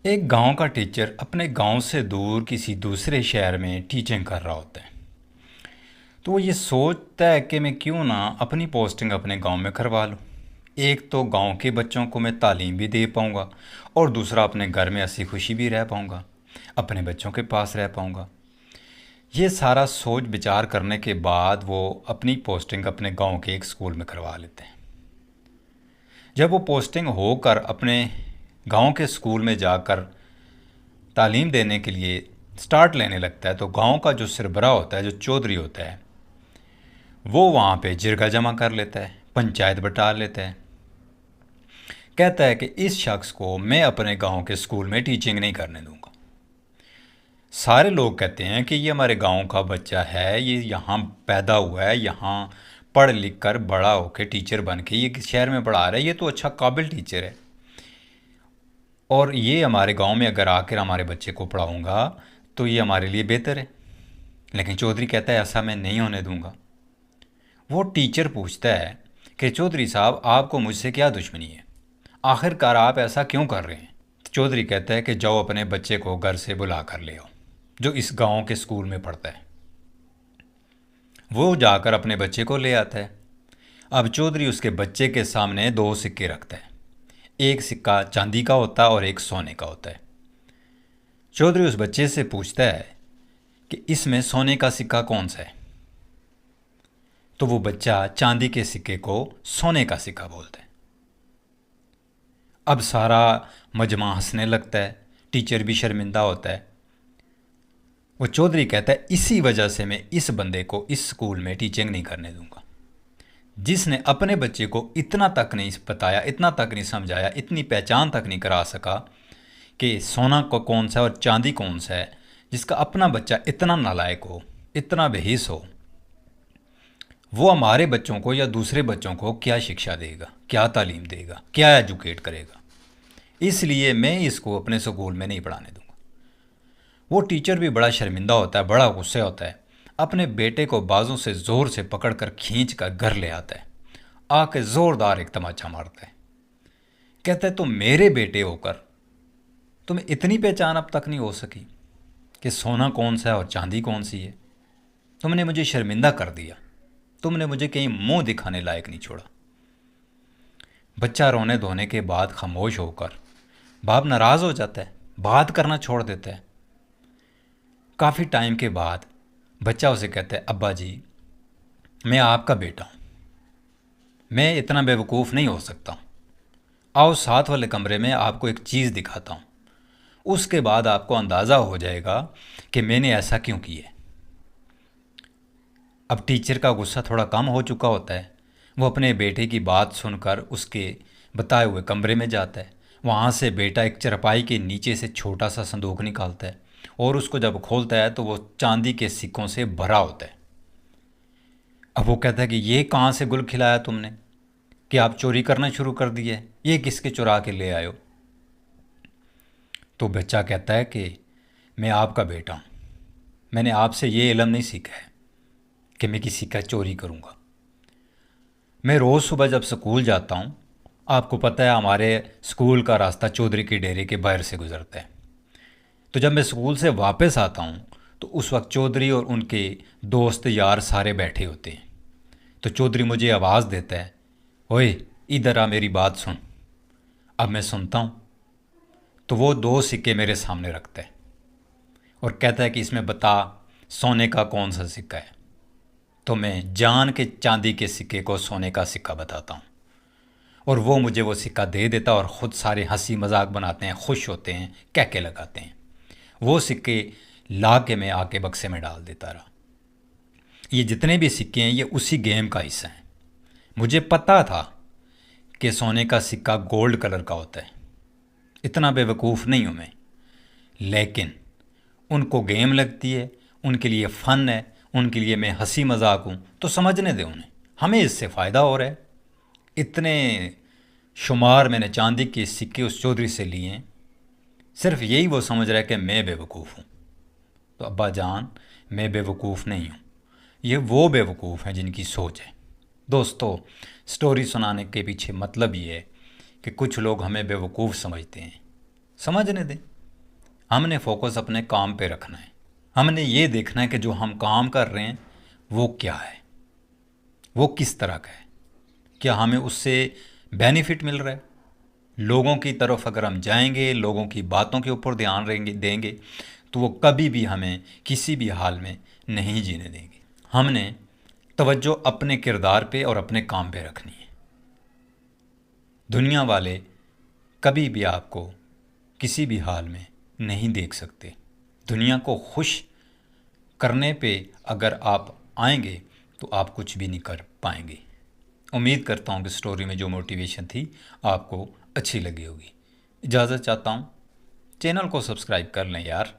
एक गांव का टीचर अपने गांव से दूर किसी दूसरे शहर में टीचिंग कर रहा होता है। तो वो ये सोचता है कि मैं क्यों ना अपनी पोस्टिंग अपने गांव में करवा लूँ। एक तो गांव के बच्चों को मैं तालीम भी दे पाऊँगा और दूसरा अपने घर में हंसी खुशी भी रह पाऊँगा, अपने बच्चों के पास रह पाऊँगा। ये सारा सोच विचार करने के बाद वो अपनी पोस्टिंग अपने गांव के एक स्कूल में करवा लेते हैं। जब वो पोस्टिंग होकर अपने गांव के स्कूल में जाकर तालीम देने के लिए स्टार्ट लेने लगता है तो गांव का जो सरबराह होता है, जो चौधरी होता है, वो वहाँ पे जिरगा जमा कर लेता है, पंचायत बटा लेता है। कहता है कि इस शख्स को मैं अपने गांव के स्कूल में टीचिंग नहीं करने दूंगा। सारे लोग कहते हैं कि ये हमारे गांव का बच्चा है, ये यहाँ पैदा हुआ है, यहाँ पढ़ लिख कर बड़ा होकर टीचर बन के ये शहर में पढ़ा रहा है, ये तो अच्छा काबिल टीचर है और ये हमारे गांव में अगर आकर हमारे बच्चे को पढ़ाऊँगा तो ये हमारे लिए बेहतर है। लेकिन चौधरी कहता है ऐसा मैं नहीं होने दूंगा। वो टीचर पूछता है कि चौधरी साहब, आपको मुझसे क्या दुश्मनी है, आखिरकार आप ऐसा क्यों कर रहे हैं। तो चौधरी कहता है कि जाओ अपने बच्चे को घर से बुला कर ले आओ, जो इस गांव के स्कूल में पढ़ता है। वो जाकर अपने बच्चे को ले आता है। अब चौधरी उसके बच्चे के सामने दो सिक्के रखता है, एक सिक्का चांदी का होता है और एक सोने का होता है। चौधरी उस बच्चे से पूछता है कि इसमें सोने का सिक्का कौन सा है। तो वो बच्चा चांदी के सिक्के को सोने का सिक्का बोलता है। अब सारा मजमा हंसने लगता है, टीचर भी शर्मिंदा होता है। वो चौधरी कहता है इसी वजह से मैं इस बंदे को इस स्कूल में टीचिंग नहीं करने दूंगा, जिसने अपने बच्चे को इतना तक नहीं बताया, इतना तक नहीं समझाया, इतनी पहचान तक नहीं करा सका कि सोना को कौन सा है और चांदी कौन सा है। जिसका अपना बच्चा इतना नालायक हो, इतना बेहिस हो, वो हमारे बच्चों को या दूसरे बच्चों को क्या शिक्षा देगा, क्या तालीम देगा, क्या एजुकेट करेगा। इसलिए मैं इसको अपने स्कूल में नहीं पढ़ाने दूंगा। वो टीचर भी बड़ा शर्मिंदा होता है, बड़ा गुस्से होता है, अपने बेटे को बाजों से ज़ोर से पकड़कर खींच कर घर ले आता है, आके ज़ोरदार एक तमाचा मारता है। कहता है तुम मेरे बेटे होकर तुम्हें इतनी पहचान अब तक नहीं हो सकी कि सोना कौन सा है और चांदी कौन सी है। तुमने मुझे शर्मिंदा कर दिया, तुमने मुझे कहीं मुंह दिखाने लायक नहीं छोड़ा। बच्चा रोने धोने के बाद खामोश होकर बाप नाराज़ हो जाता है, बात करना छोड़ देता है। काफ़ी टाइम के बाद बच्चा उसे कहता है अब्बा जी, मैं आपका बेटा हूँ, मैं इतना बेवकूफ़ नहीं हो सकता हूँ। आओ साथ वाले कमरे में आपको एक चीज़ दिखाता हूँ, उसके बाद आपको अंदाज़ा हो जाएगा कि मैंने ऐसा क्यों किया। अब टीचर का गुस्सा थोड़ा कम हो चुका होता है। वो अपने बेटे की बात सुनकर उसके बताए हुए कमरे में जाता है। वहाँ से बेटा एक चारपाई के नीचे से छोटा सा संदूक निकालता है और उसको जब खोलता है तो वो चांदी के सिक्कों से भरा होता है। अब वो कहता है कि ये कहाँ से गुल खिलाया तुमने, कि आप चोरी करना शुरू कर दिए, ये किसके चुरा के ले आए हो। तो बच्चा कहता है कि मैं आपका बेटा हूँ, मैंने आपसे ये इल्म नहीं सीखा है कि मैं किसी का चोरी करूँगा। मैं रोज़ सुबह जब स्कूल जाता हूँ, आपको पता है हमारे स्कूल का रास्ता चौधरी की डेरे के बाहर से गुजरता है। तो जब मैं स्कूल से वापस आता हूँ तो उस वक्त चौधरी और उनके दोस्त यार सारे बैठे होते हैं। तो चौधरी मुझे आवाज़ देता है, ओए इधर आ, मेरी बात सुन। अब मैं सुनता हूँ तो वो दो सिक्के मेरे सामने रखता है और कहता है कि इसमें बता सोने का कौन सा सिक्का है। तो मैं जान के चांदी के सिक्के को सोने का सिक्का बताता हूँ और वो मुझे वो सिक्का दे देता और ख़ुद सारे हंसी मजाक बनाते हैं, खुश होते हैं, कहके लगाते हैं। वो सिक्के ला के मैं आके बक्से में डाल देता रहा। ये जितने भी सिक्के हैं ये उसी गेम का हिस्सा हैं। मुझे पता था कि सोने का सिक्का गोल्ड कलर का होता है, इतना बेवकूफ़ नहीं हूँ मैं। लेकिन उनको गेम लगती है, उनके लिए फ़न है, उनके लिए मैं हंसी मजाक हूँ, तो समझने दे उन्हें, हमें इससे फ़ायदा हो रहा है। इतने शुमार मैंने चांदी के सिक्के उस चौधरी से लिए हैं, सिर्फ यही वो समझ रहा है कि मैं बेवकूफ़ हूँ। तो अब्बा जान, मैं बेवकूफ़ नहीं हूँ, ये वो बेवकूफ़ हैं जिनकी सोच है। दोस्तों, स्टोरी सुनाने के पीछे मतलब ये है कि कुछ लोग हमें बेवकूफ़ समझते हैं, समझने दें। हमने फोकस अपने काम पे रखना है। हमने ये देखना है कि जो हम काम कर रहे हैं वो क्या है, वो किस तरह का है, क्या हमें उससे बेनिफिट मिल रहा है। लोगों की तरफ अगर हम जाएंगे, लोगों की बातों के ऊपर ध्यान देंगे तो वो कभी भी हमें किसी भी हाल में नहीं जीने देंगे। हमने तवज्जो अपने किरदार पे और अपने काम पे रखनी है। दुनिया वाले कभी भी आपको किसी भी हाल में नहीं देख सकते। दुनिया को खुश करने पे अगर आप आएंगे तो आप कुछ भी नहीं कर पाएंगे। उम्मीद करता हूँ कि स्टोरी में जो मोटिवेशन थी आपको अच्छी लगी होगी। इजाज़त चाहता हूँ, चैनल को सब्सक्राइब कर लें यार।